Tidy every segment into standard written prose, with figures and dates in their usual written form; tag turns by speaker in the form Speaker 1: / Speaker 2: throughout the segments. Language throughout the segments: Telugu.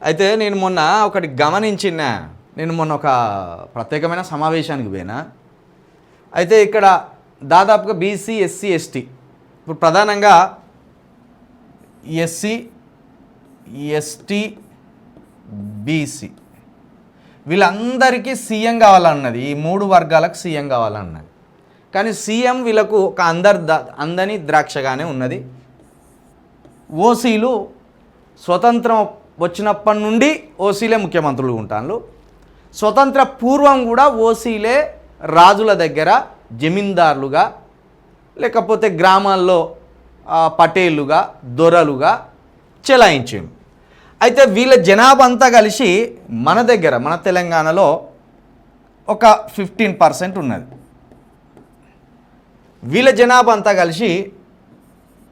Speaker 1: అయితే నేను మొన్న ఒకటి గమనించిన, నేను మొన్న ఒక ప్రత్యేకమైన సమావేశానికి పోయినా. అయితే ఇక్కడ దాదాపుగా బీసీ, ఎస్సీ, ఎస్టీ, ఇప్పుడు ప్రధానంగా ఎస్సీ, ఎస్టీ, బీసీ వీళ్ళందరికీ సీఎం కావాలన్నది, ఈ 3 వర్గాలకు సీఎం కావాలన్నది. కానీ సీఎం వీళ్ళకు ఒక అందని ద్రాక్షగానే ఉన్నది. ఓసీలు స్వతంత్రం వచ్చినప్పటి నుండి ఓసీలే ముఖ్యమంత్రులు ఉంటారు. స్వతంత్ర పూర్వం కూడా ఓసీలే రాజుల దగ్గర జమీందారులుగా, లేకపోతే గ్రామాల్లో పటేళ్ళుగా, దొరలుగా చెలాయించారు. అయితే వీళ్ళ జనాభా అంతా కలిసి మన దగ్గర, మన తెలంగాణలో ఒక 15% ఉన్నది. వీళ్ళ జనాభా అంతా కలిసి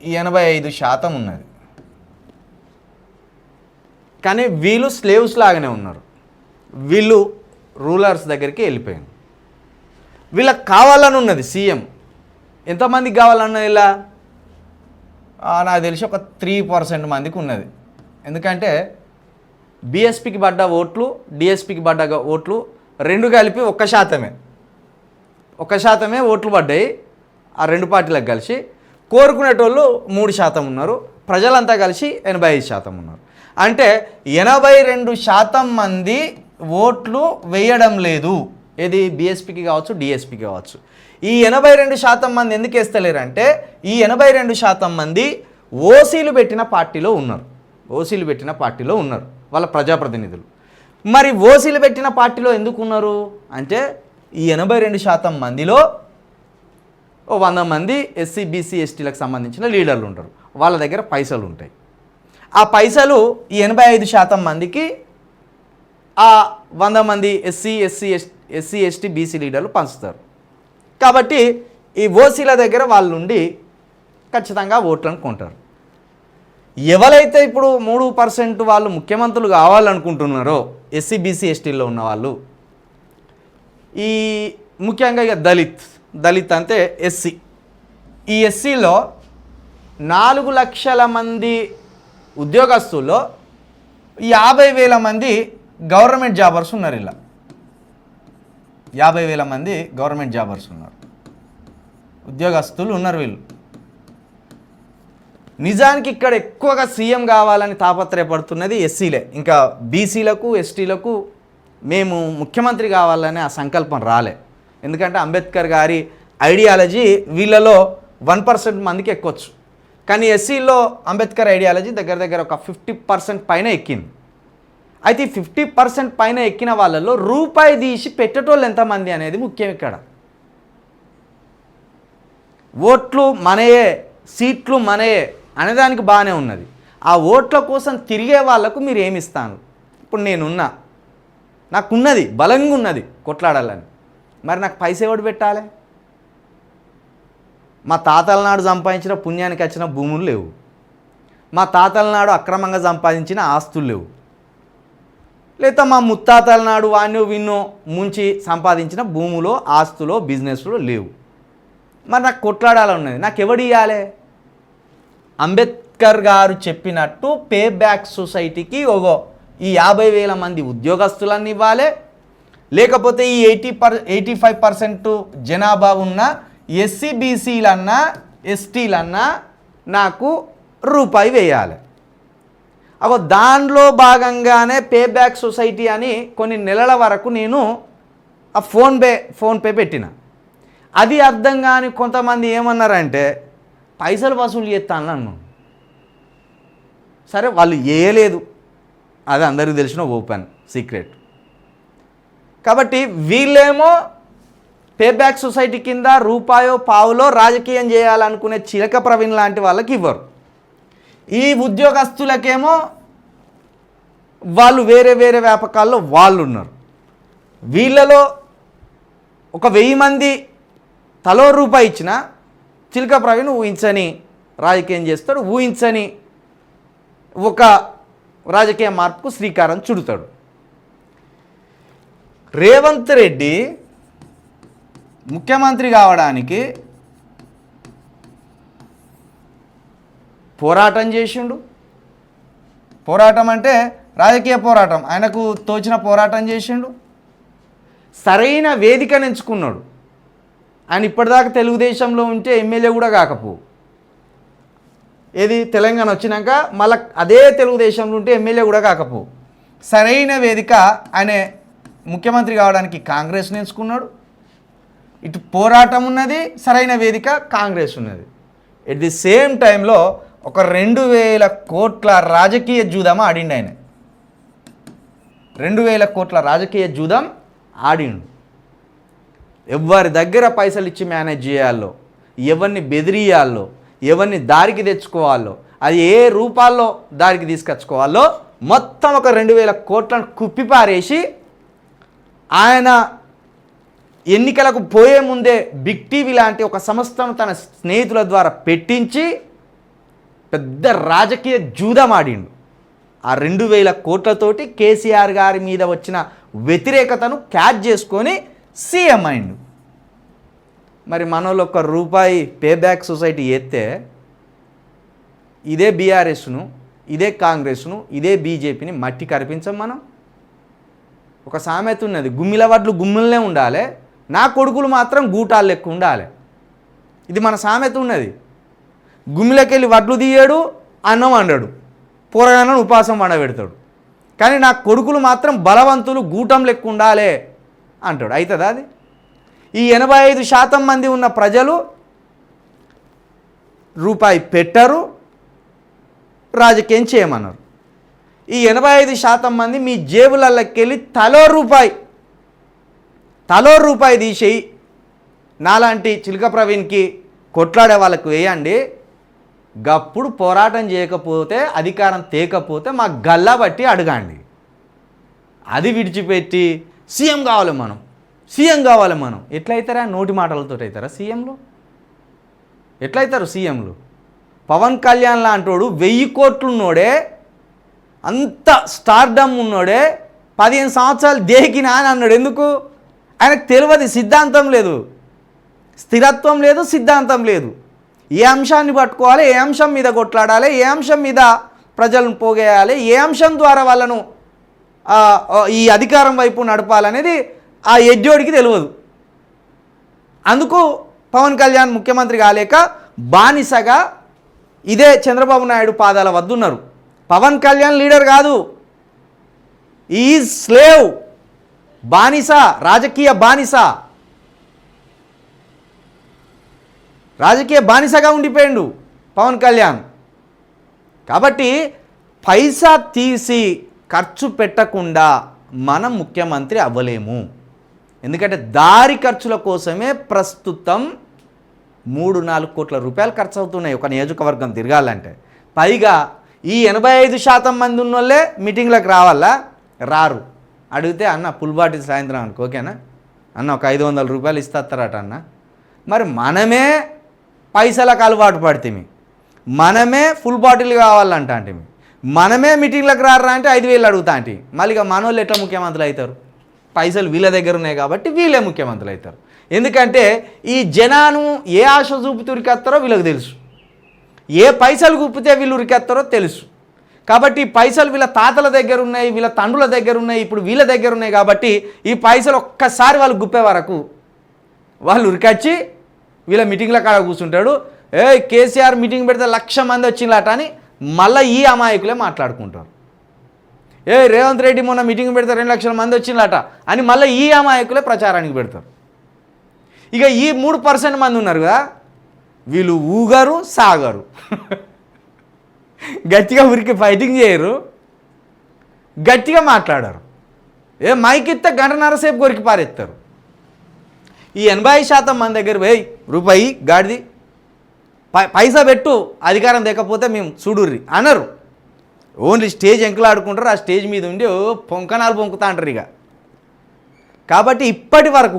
Speaker 1: 85% ఉన్నది. కానీ వీళ్ళు స్లేవ్స్ లాగానే ఉన్నారు. వీళ్ళు రూలర్స్ దగ్గరికి వెళ్ళిపోయారు. వీళ్ళకి కావాలని ఉన్నది సీఎం. ఎంతమందికి కావాలన్నది? ఇలా నాకు తెలిసి ఒక 3% మందికి ఉన్నది. ఎందుకంటే బీఎస్పీకి పడ్డ ఓట్లు, డిఎస్పీకి పడ్డ ఓట్లు 2 కలిపి 1% ఓట్లు పడ్డాయి. ఆ 2 పార్టీలకు కలిసి కోరుకునేటోళ్ళు 3% ఉన్నారు. ప్రజలంతా కలిసి 85% ఉన్నారు. అంటే 82% మంది ఓట్లు వేయడం లేదు. ఏది బీఎస్పీకి కావచ్చు, డిఎస్పీకి కావచ్చు. ఈ 82% మంది ఎందుకు వేస్తలేరంటే, ఈ 82% మంది ఓసీలు పెట్టిన పార్టీలో ఉన్నారు. వాళ్ళ ప్రజాప్రతినిధులు. మరి ఓసీలు పెట్టిన పార్టీలో ఎందుకు ఉన్నారు అంటే, ఈ 82% మందిలో 100 మంది ఎస్సీ, బీసీ, ఎస్టీలకు సంబంధించిన లీడర్లు ఉంటారు. వాళ్ళ దగ్గర పైసలు ఉంటాయి. ఆ పైసలు ఈ 85% మందికి ఆ 100 మంది ఎస్సీ, ఎస్టీ, బీసీ లీడర్లు పంచుతారు. కాబట్టి ఈ ఓసీల దగ్గర వాళ్ళు ఉండి ఖచ్చితంగా ఓట్లను కొంటారు. ఎవరైతే ఇప్పుడు 3% వాళ్ళు ముఖ్యమంత్రులు కావాలనుకుంటున్నారో ఎస్సీ, బీసీ, ఎస్టీల్లో ఉన్న వాళ్ళు, ఈ ముఖ్యంగా ఇక దళిత్ అంటే ఎస్సీ. ఈ ఎస్సీలో 4 లక్షల మంది ఉద్యోగస్తుల్లో 50,000 మంది గవర్నమెంట్ జాబర్స్ ఉన్నారు. ఇలా 50,000 మంది గవర్నమెంట్ జాబర్స్ ఉన్నారు, ఉద్యోగస్తులు ఉన్నారు వీళ్ళు. నిజానికి ఇక్కడ ఎక్కువగా సీఎం కావాలని తాపత్రయపడుతున్నది ఎస్సీలే. ఇంకా బీసీలకు, ఎస్టీలకు మేము ముఖ్యమంత్రి కావాలనే ఆ సంకల్పం రాలే. ఎందుకంటే అంబేద్కర్ గారి ఐడియాలజీ వీళ్ళలో 1% మందికి ఎక్కొచ్చు. కానీ ఎస్సీలో అంబేద్కర్ ఐడియాలజీ దగ్గర ఒక 50% పైన ఎక్కింది. అయితే ఈ 50% పైన ఎక్కిన వాళ్ళలో రూపాయి తీసి పెట్టేటోళ్ళు ఎంతమంది అనేది ముఖ్యం. ఇక్కడ ఓట్లు మనయే, సీట్లు మనయే అనేదానికి బాగానే ఉన్నది. ఆ ఓట్ల కోసం తిరిగే వాళ్లకు మీరు ఏమి ఇస్తాను? ఇప్పుడు నాకున్నది, బలంగా ఉన్నది కొట్లాడాలని. మరి నాకు పైస ఎవడు పెట్టాలి? మా తాతల నాడు సంపాదించిన పుణ్యానికి వచ్చిన భూములు లేవు. మా తాతల నాడు అక్రమంగా సంపాదించిన ఆస్తులు లేవు. లేదా మా ముత్తాతల నాడు వాణ్ణో విన్నో ముంచి సంపాదించిన భూములో, ఆస్తులో, బిజినెస్లో లేవు. మరి నాకు కొట్లాడాలన్నది. నాకు ఎవడు ఇవ్వాలి? అంబేద్కర్ గారు చెప్పినట్టు పే బ్యాక్ సొసైటీకి ఈ 50,000 మంది ఉద్యోగస్తులన్నీ ఇవ్వాలి. లేకపోతే ఈ 85% జనాభా ఉన్న ఎస్సీ, బీసీలన్నా, ఎస్టీలన్నా నాకు రూపాయి వేయాలి. దానిలో భాగంగానే పే బ్యాక్ సొసైటీ అని కొన్ని నెలల వరకు నేను ఆ ఫోన్పే పెట్టిన. అది అర్థం కాని కొంతమంది ఏమన్నారంటే పైసలు వసూలు చేస్తాను అన్నాను. సరే, వాళ్ళు వేయలేదు, అది అందరికీ తెలిసిన ఓపెన్ సీక్రెట్. కాబట్టి వీళ్ళేమో పే బ్యాక్ సొసైటీ కింద రూపాయో పావులో రాజకీయం చేయాలనుకునే చిలక ప్రవీణ్ లాంటి వాళ్ళకి ఇవ్వరు. ఈ ఉద్యోగస్తులకేమో వాళ్ళు వేరే వ్యాపకాల్లో వాళ్ళు ఉన్నారు. వీళ్ళలో ఒక 1000 మంది తలో రూపాయి ఇచ్చినా చిలక ప్రవీణ్ ఊహించని రాజకీయం చేస్తాడు, ఊహించని ఒక రాజకీయ మార్పుకు శ్రీకారం చుడతాడు. రేవంత్ రెడ్డి ముఖ్యమంత్రి కావడానికి పోరాటం చేసిండు. పోరాటం అంటే రాజకీయ పోరాటం, ఆయనకు తోచిన పోరాటం చేసిండు, సరైన వేదికను ఎంచుకున్నాడు. ఆయన ఇప్పటిదాకా తెలుగుదేశంలో ఉంటే ఎమ్మెల్యే కూడా కాకపో, ఏది తెలంగాణ వచ్చినాక మళ్ళీ అదే తెలుగుదేశంలో ఉంటే ఎమ్మెల్యే కూడా కాకపో, సరైన వేదిక ఆయన ముఖ్యమంత్రి కావడానికి కాంగ్రెస్ని ఎంచుకున్నాడు. ఇటు పోరాటం ఉన్నది, సరైన వేదిక కాంగ్రెస్ ఉన్నది. ఎట్ ది సేమ్ టైంలో ఒక 2000 కోట్ల రాజకీయ జూదం ఆడిండు ఆయన. 2000 కోట్ల రాజకీయ జూదం ఆడిండు. ఎవరి దగ్గర పైసలు ఇచ్చి మేనేజ్ చేయాలో, ఎవరిని బెదిరియాలో, ఎవరిని దారికి తెచ్చుకోవాలో, అది ఏ రూపాల్లో దారికి తీసుకొచ్చుకోవాలో మొత్తం ఒక 2000 కోట్లను కుప్పిపారేసి ఆయన ఎన్నికలకు పోయే ముందే బిగ్ టీవీ లాంటి ఒక సంస్థను తన స్నేహితుల ద్వారా పెట్టించి పెద్ద రాజకీయ జూదం ఆడిండు. ఆ 2000 కోట్లతోటి కేసీఆర్ గారి మీద వచ్చిన వ్యతిరేకతను క్యాచ్ చేసుకొని సీఎం అయిండు. మరి మనోళ్ళు ₹1 పే బ్యాక్ సొసైటీ ఎత్తే ఇదే బీఆర్ఎస్ను, ఇదే కాంగ్రెస్ను, ఇదే బీజేపీని మట్టి కరిపించాం మనం. ఒక సామెత ఉన్నది, గుమ్మిల వడ్లు గుమ్మిలనే ఉండాలి, నా కొడుకులు మాత్రం గూటాలు లెక్క ఉండాలి. ఇది మన సామెత ఉన్నది. గుమ్మిలకెళ్ళి వడ్లు తీయడు, అన్నం వండడు, పూరగానని ఉపాసం వండబెడతాడు. కానీ నా కొడుకులు మాత్రం బలవంతులు గూటం లెక్క ఉండాలి అంటాడు. అవుతుందా అది? ఈ 85% మంది ఉన్న ప్రజలు రూపాయి పెట్టరు, రాజకీయం చేయమన్నారు. ఈ 85% మంది మీ జేబులకి వెళ్ళి తలో రూపాయి తీసేయి, నాలాంటి చిలక ప్రవీణ్కి కొట్లాడే వాళ్ళకు వేయండి, గప్పుడు పోరాటం చేయకపోతే, అధికారం తేకపోతే మా గల్లా బట్టి అడగండి. అది విడిచిపెట్టి సీఎం కావాలి మనం ఎట్లయితారా? నోటి మాటలతో అవుతారా సీఎంలు? ఎట్లయితారు సీఎంలు? పవన్ కళ్యాణ్ లాంటోడు 1000 కోట్లు ఉన్నోడే, అంత స్టార్డమ్ ఉన్నోడే 15 సంవత్సరాలు దేకినా అని అన్నాడు. ఎందుకు? ఆయనకు తెలియదు, సిద్ధాంతం లేదు, స్థిరత్వం లేదు, సిద్ధాంతం లేదు. ఏ అంశాన్ని పట్టుకోవాలి, ఏ అంశం మీద కొట్లాడాలి, ఏ అంశం మీద ప్రజలను పోగేయాలి, ఏ అంశం ద్వారా వాళ్ళను ఈ అధికారం వైపు నడపాలనేది ఆ ఎడ్జోడికి తెలియదు. అందుకు పవన్ కళ్యాణ్ ముఖ్యమంత్రి కాలేక బానిసగా ఇదే చంద్రబాబు నాయుడు పాదాల వద్దున్నారు. పవన్ కళ్యాణ్ లీడర్ కాదు, ఈజ్ స్లేవ్, బానిస, రాజకీయ బానిసగా ఉండిపోయిండు పవన్ కళ్యాణ్. కాబట్టి పైసా తీసి ఖర్చు పెట్టకుండా మనం ముఖ్యమంత్రి అవ్వలేము. ఎందుకంటే దారి ఖర్చుల కోసమే ప్రస్తుతం 3-4 కోట్ల రూపాయలు ఖర్చు అవుతున్నాయి ఒక నియోజకవర్గం తిరగాలంటే. పైగా ఈ 85% మంది ఉన్నోళ్ళే మీటింగ్లకు రారు. అడిగితే అన్న ఫుల్ బాటిల్ సాయంత్రం అనుకో, ఓకేనా అన్న, ఒక 500 రూపాయలు ఇస్తారట అన్న. మరి మనమే పైసలకు అలవాటు పడితేమి, మనమే ఫుల్ బాటిల్ కావాలంట అంటే, మనమే మీటింగ్లకు రారా అంటే 5,000 అడుగుతా అంటే, మళ్ళీ ఇక మనోళ్ళు ఎట్లా ముఖ్యమంత్రులు అవుతారు? పైసలు వీళ్ళ దగ్గర ఉన్నాయి కాబట్టి వీళ్ళే ముఖ్యమంత్రులు అవుతారు. ఎందుకంటే ఈ జనాను ఏ ఆశ చూపుతూ ఉరికెత్తారో వీళ్ళకి తెలుసు, ఏ పైసలు గుప్పితే వీళ్ళు ఉరికెత్తారో తెలుసు. కాబట్టి ఈ పైసలు వీళ్ళ తాతల దగ్గర ఉన్నాయి, వీళ్ళ తండ్రుల దగ్గర ఉన్నాయి, ఇప్పుడు వీళ్ళ దగ్గర ఉన్నాయి. కాబట్టి ఈ పైసలు ఒక్కసారి వాళ్ళు గుప్పే వరకు వాళ్ళు ఉరికొచ్చి వీళ్ళ మీటింగ్ల కాడ కూర్చుంటాడు. కేసీఆర్ మీటింగ్ పెడితే 1,00,000 మంది వచ్చిందట అని మళ్ళీ ఈ అమాయకులే మాట్లాడుకుంటారు. రేవంత్ రెడ్డి మొన్న మీటింగ్ పెడితే 2,00,000 మంది వచ్చిందట అని మళ్ళీ ఈ అమాయకులే ప్రచారానికి పెడతారు. ఇక ఈ 3% మంది ఉన్నారు కదా, వీళ్ళు ఊగరు, సాగరు, గట్టిగా ఉరికి ఫైటింగ్ చేయరు, గట్టిగా మాట్లాడారు. మైక్ ఇస్తే 1.5 సేపు కొరికి పారేస్తారు. ఈ 80% మంది దగ్గర రూపాయి గాడిది పైసా పెట్టు, అధికారం లేకపోతే మేము చూడుర్రి అనరు. ఓన్లీ స్టేజ్ ఎంకలాడుకుంటారు, ఆ స్టేజ్ మీద ఉండి పొంకనాలు పొంకుతా అంటారు ఇక. కాబట్టి ఇప్పటి వరకు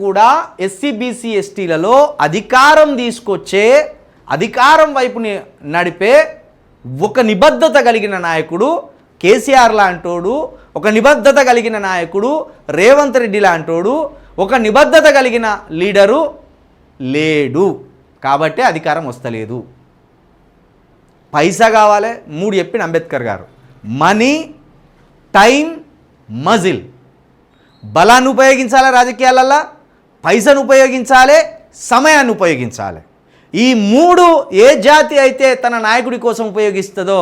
Speaker 1: కూడా ఎస్సీ బీసీ ఎస్టీలలో అధికారం తీసుకొచ్చే, అధికారం వైపు నడిపే ఒక నిబద్ధత కలిగిన నాయకుడు కేసీఆర్ లాంటోడు, ఒక నిబద్ధత కలిగిన నాయకుడు రేవంత్ రెడ్డి లాంటోడు, ఒక నిబద్ధత కలిగిన లీడరు లేడు. కాబట్టి అధికారం వస్తలేదు. పైసా కావాలి, 3 చెప్పిండు అంబేద్కర్ గారు. Money, time, muscle. బలాన్ని ఉపయోగించాలి రాజకీయాలల్లో, పైసను ఉపయోగించాలి, సమయాన్ని ఉపయోగించాలి. ఈ 3 ఏ జాతి అయితే తన నాయకుడి కోసం ఉపయోగిస్తుందో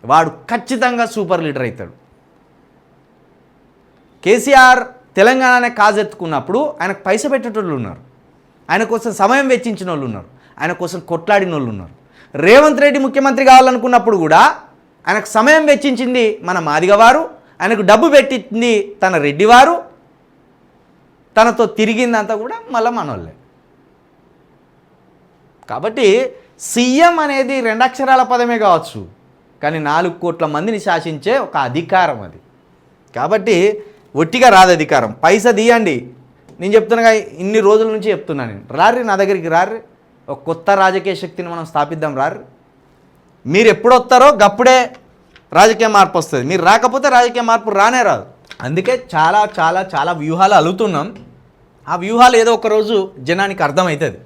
Speaker 1: వాడు ఖచ్చితంగా సూపర్ లీడర్ అవుతాడు. కేసీఆర్ తెలంగాణనే కాజెత్తుకున్నప్పుడు ఆయనకు పైస పెట్టేటోళ్ళు ఉన్నారు, ఆయన కోసం సమయం వెచ్చించిన వాళ్ళు ఉన్నారు, ఆయన కోసం కొట్లాడిన వాళ్ళు ఉన్నారు. రేవంత్ రెడ్డి ముఖ్యమంత్రి కావాలనుకున్నప్పుడు కూడా ఆయనకు సమయం వెచ్చించింది మన మాదిగవారు, ఆయనకు డబ్బు పెట్టింది తన రెడ్డివారు, తనతో తిరిగిందంతా కూడా మళ్ళీ మనోళ్ళే. కాబట్టి సీఎం అనేది 2 అక్షరాల పదమే కావచ్చు, కానీ 4 కోట్ల మందిని శాసించే ఒక అధికారం అది. కాబట్టి ఒట్టిగా రాదు అధికారం. పైసా తీయండి. నేను చెప్తున్నాగా, ఇన్ని రోజుల నుంచి చెప్తున్నాను నేను. రారి నా దగ్గరికి, రారి, ఒక కొత్త రాజకీయ శక్తిని మనం స్థాపిద్దాం. రారి, మీరు ఎప్పుడు వస్తారో గప్పుడే రాజకీయ మార్పు వస్తుంది. మీరు రాకపోతే రాజకీయ మార్పు రానే రాదు. అందుకే చాలా చాలా చాలా వ్యూహాలు అలుగుతున్నాం. ఆ వ్యూహాలు ఏదో ఒక రోజు జనానికి అర్థమవుతుంది.